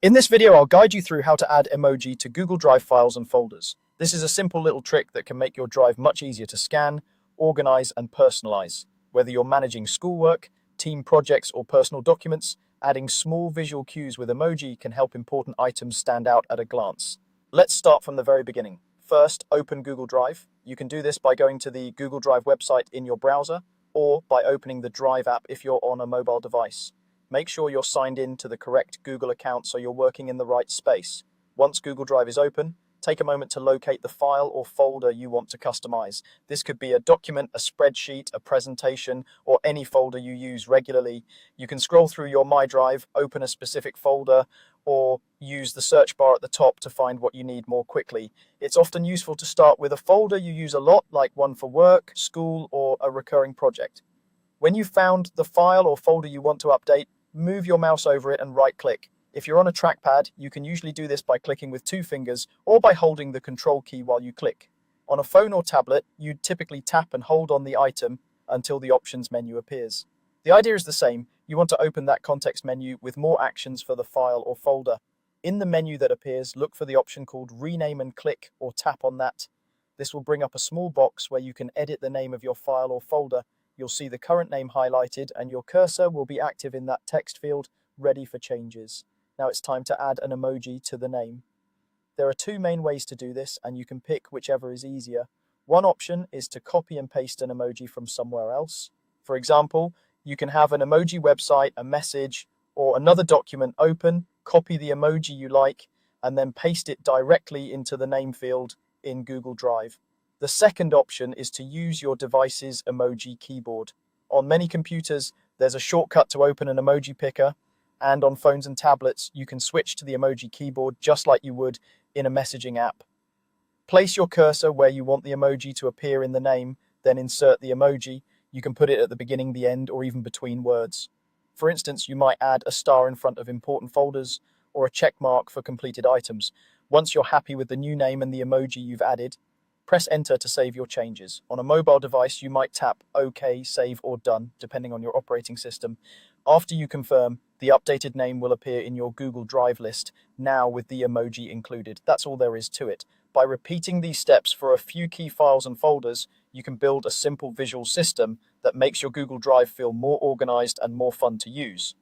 In this video, I'll guide you through how to add emoji to Google Drive files and folders. This is a simple little trick that can make your drive much easier to scan, organize, and personalize. Whether you're managing schoolwork, team projects, or personal documents, adding small visual cues with emoji can help important items stand out at a glance. Let's start from the very beginning. First, open Google Drive. You can do this by going to the Google Drive website in your browser or by opening the Drive app if you're on a mobile device. Make sure you're signed in to the correct Google account so you're working in the right space. Once Google Drive is open, take a moment to locate the file or folder you want to customize. This could be a document, a spreadsheet, a presentation, or any folder you use regularly. You can scroll through your My Drive, open a specific folder, or use the search bar at the top to find what you need more quickly. It's often useful to start with a folder you use a lot, like one for work, school, or a recurring project. When you've found the file or folder you want to update, move your mouse over it and right-click. If you're on a trackpad, you can usually do this by clicking with 2 fingers or by holding the Control key while you click. On a phone or tablet, you'd typically tap and hold on the item until the options menu appears. The idea is the same. You want to open that context menu with more actions for the file or folder. In the menu that appears, look for the option called Rename and click or tap on that. This will bring up a small box where you can edit the name of your file or folder. You'll see the current name highlighted and your cursor will be active in that text field, ready for changes. Now it's time to add an emoji to the name. There are 2 main ways to do this, and you can pick whichever is easier. One option is to copy and paste an emoji from somewhere else. For example, you can have an emoji website, a message, or another document open, copy the emoji you like, and then paste it directly into the name field in Google Drive. The second option is to use your device's emoji keyboard. On many computers, there's a shortcut to open an emoji picker, and on phones and tablets, you can switch to the emoji keyboard just like you would in a messaging app. Place your cursor where you want the emoji to appear in the name, then insert the emoji. You can put it at the beginning, the end, or even between words. For instance, you might add a star in front of important folders or a check mark for completed items. Once you're happy with the new name and the emoji you've added, press enter to save your changes. On a mobile device, you might tap OK, Save, or Done, depending on your operating system. After you confirm, the updated name will appear in your Google Drive list, now with the emoji included. That's all there is to it. By repeating these steps for a few key files and folders, you can build a simple visual system that makes your Google Drive feel more organized and more fun to use.